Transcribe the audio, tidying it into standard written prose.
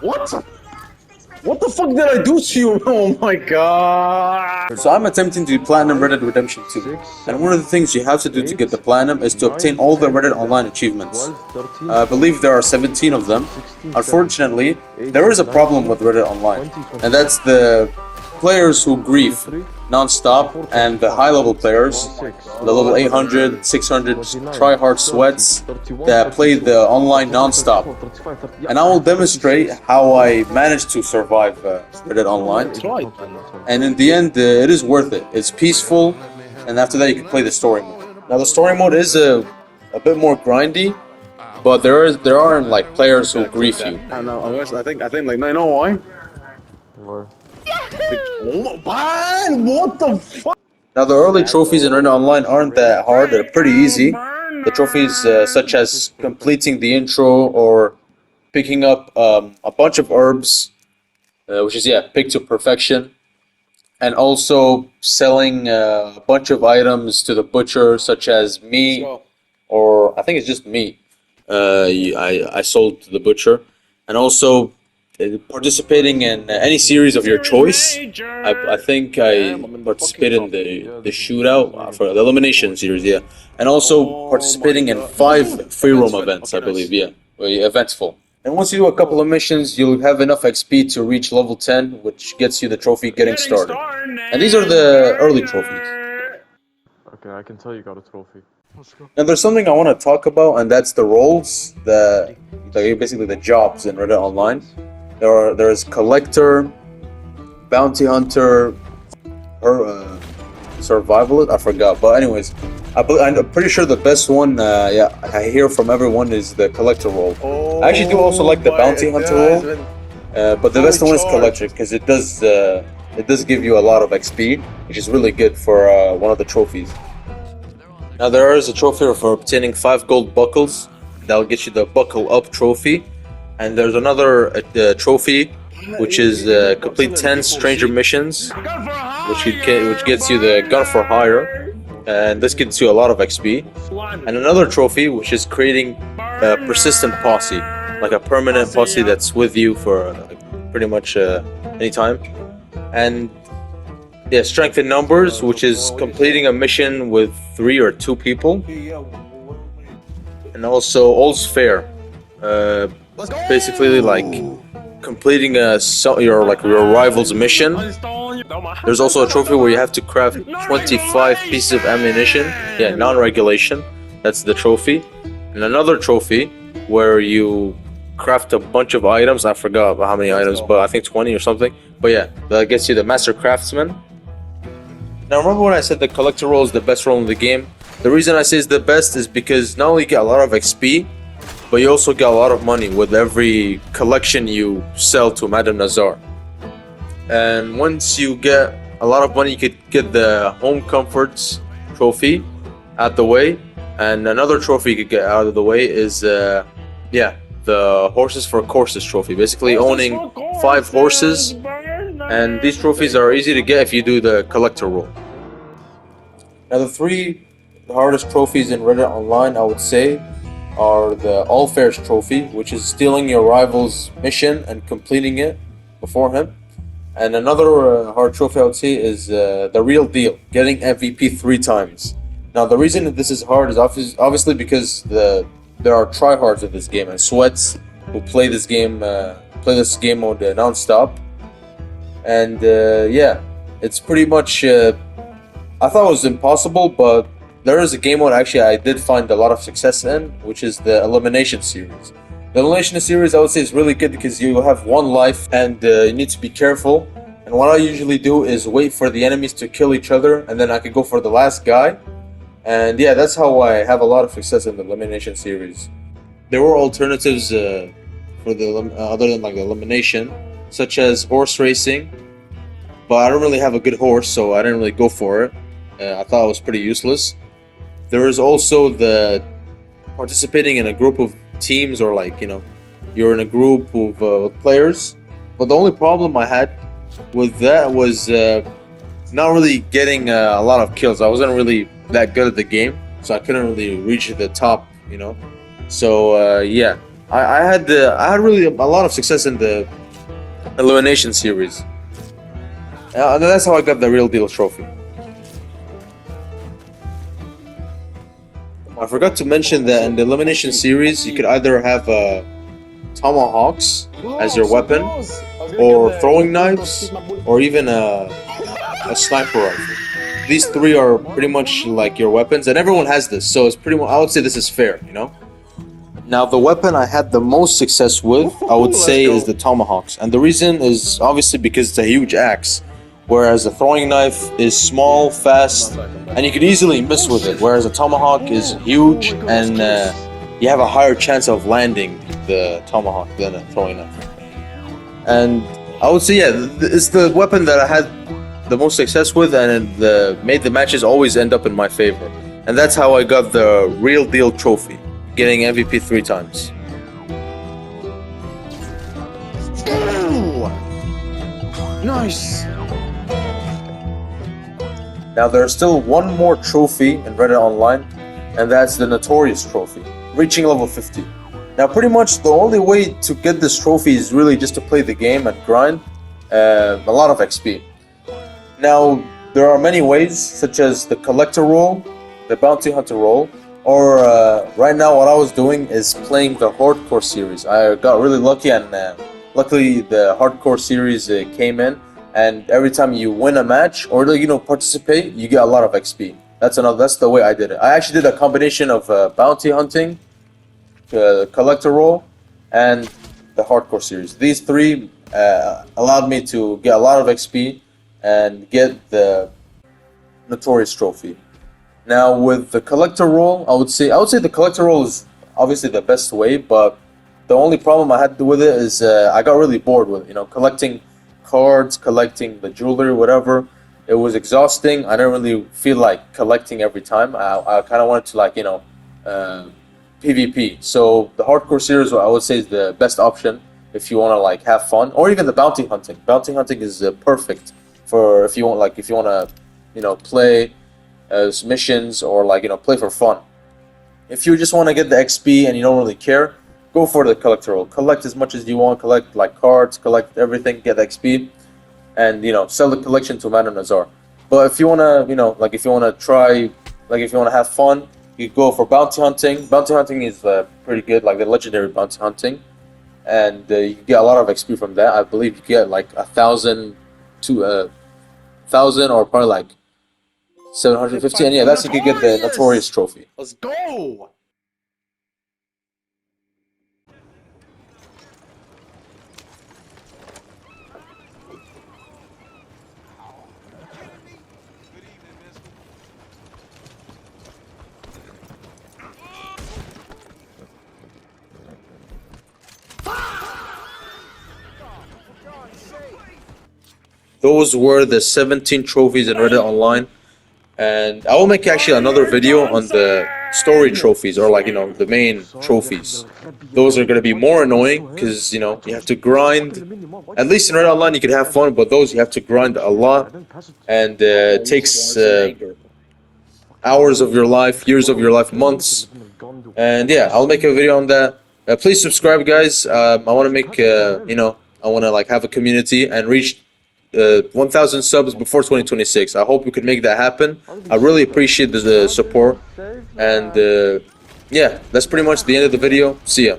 What? What the fuck did I do to you? Oh my god. So I'm attempting to platinum Red Dead Redemption 2. And one of the things you have to do to get the platinum is to obtain all the Reddit Online achievements. I believe there are 17 of them. Unfortunately, there is a problem with Reddit Online, and that's the players who grief non-stop, and the high-level players, the level 800, 600 try-hard sweats that play the online non-stop. And I will demonstrate how I managed to survive Reddit Online. And in the end, it is worth it. It's peaceful, and after that you can play the story mode. Now the story mode is a bit more grindy, but there aren't like players who grief you. I know. I think like no, you know why? Man, what the fuck? Now the early trophies in Reddit Online aren't that hard. They're pretty easy. The trophies such as completing the intro or picking up a bunch of herbs, which is pick to perfection, and also selling a bunch of items to the butcher, such as meat, or I think it's just meat. I sold to the butcher, and also participating in any series of your choice. I think I participated in the shootout for the elimination series, and also participating in 5 free roam events, I believe, eventful. And once you do a couple of missions, you'll have enough XP to reach level 10, which gets you the trophy getting started. And these are the early trophies. Okay, I can tell you got a trophy. And there's something I want to talk about, and that's the roles, basically the jobs in Reddit Online. There's collector, bounty hunter, or survivalist. I forgot, but anyways, I'm pretty sure the best one. I hear from everyone is the collector role. I actually do also like the bounty hunter role, but the best one is collector because it does give you a lot of XP, which is really good for one of the trophies. Now there is a trophy for obtaining 5 gold buckles. That'll get you the buckle up trophy. And there's another trophy, which is complete 10 stranger missions, which gets you the gun for hire, and this gets you a lot of XP. And another trophy, which is creating a persistent posse, like a permanent posse that's with you for pretty much any time. And strength in numbers, which is completing a mission with 3 or 2 people. And also all's fair. Basically like completing your rival's mission. There's also a trophy where you have to craft 25 pieces of ammunition. Non-regulation. That's the trophy. And another trophy where you craft a bunch of items. I forgot how many items, but I think 20 or something. But that gets you the master craftsman. Now remember when I said the collector role is the best role in the game? The reason I say it's the best is because not only you get a lot of XP, but you also get a lot of money with every collection you sell to Madame Nazar. And once you get a lot of money, you could get the Home Comforts trophy out the way. And another trophy you could get out of the way is the Horses for Courses trophy. Basically owning 5 horses. And these trophies are easy to get if you do the collector role. Now the 3 hardest trophies in Reddit Online, I would say, are the All Fairs trophy, which is stealing your rival's mission and completing it before him. And another hard trophy I would say is the Real Deal, getting MVP 3 times. Now the reason that this is hard is obviously because there are tryhards in this game and sweats who play this game mode non-stop. And it's pretty much I thought it was impossible, but there is a game mode actually I did find a lot of success in, which is the Elimination series. The Elimination series I would say is really good because you have 1 life and you need to be careful. And what I usually do is wait for the enemies to kill each other, and then I could go for the last guy. And that's how I have a lot of success in the Elimination series. There were alternatives for the other than like the Elimination, such as horse racing, but I don't really have a good horse, so I didn't really go for it. I thought it was pretty useless. There is also the participating in a group of teams, or you're in a group of players. But the only problem I had with that was not really getting a lot of kills. I wasn't really that good at the game, so I couldn't really reach the top, So I had really a lot of success in the elimination series. And that's how I got the real deal trophy. I forgot to mention that in the elimination series, you could either have tomahawks as your weapon, or throwing knives, or even a sniper rifle. These three are pretty much like your weapons, and everyone has this, so it's pretty much, I would say this is fair, you know? Now, the weapon I had the most success with, I would say, is the tomahawks. And the reason is obviously because it's a huge axe, whereas a throwing knife is small, fast, and you could easily miss with it, whereas a tomahawk is huge, and you have a higher chance of landing the tomahawk than a throwing knife. And I would say, yeah, it's the weapon that I had the most success with, and it made the matches always end up in my favor. And that's how I got the real deal trophy, getting MVP 3 times. Ooh. Nice. Now there's still one more trophy in Reddit Online, and that's the Notorious Trophy, reaching level 50. Now pretty much the only way to get this trophy is really just to play the game and grind a lot of XP. Now there are many ways, such as the collector role, the bounty hunter role, or right now what I was doing is playing the hardcore series. I got really lucky, and luckily the hardcore series came in, and every time you win a match or participate, you get a lot of XP. That's the way I did it. I actually did a combination of bounty hunting, collector role, and the hardcore series. These three allowed me to get a lot of XP and get the Notorious Trophy. Now with the collector role, I would say the collector role is obviously the best way, but the only problem I had with it is I got really bored with collecting cards, collecting the jewelry, whatever. It was exhausting. I didn't really feel like collecting every time. I kind of wanted to PvP. So the hardcore series, I would say, is the best option if you want to have fun, or even the bounty hunting. Bounty hunting is perfect for if you want to play as missions, or play for fun. If you just want to get the XP and you don't really care, go for the collector role. Collect as much as you want. Collect cards, collect everything, get the XP, and sell the collection to Madam Nazar. But if you wanna if you wanna try, if you wanna have fun, you go for bounty hunting. Bounty hunting is pretty good, like the legendary bounty hunting, and you get a lot of XP from that. I believe you get 1,000 to 1,000, or probably 750, and yeah, that's you could get the Notorious Trophy. Let's go. Those were the 17 trophies in Reddit Online, and I will make actually another video on the story trophies, or the main trophies. Those are going to be more annoying because you have to grind. At least in Reddit Online you could have fun, but those you have to grind a lot, and it takes hours of your life, years of your life, months. And yeah, I'll make a video on that. Please subscribe, guys. I want to make I want to have a community and reach 1,000 subs before 2026. I hope we could make that happen. I really appreciate the support, and yeah, that's pretty much the end of the video. See ya.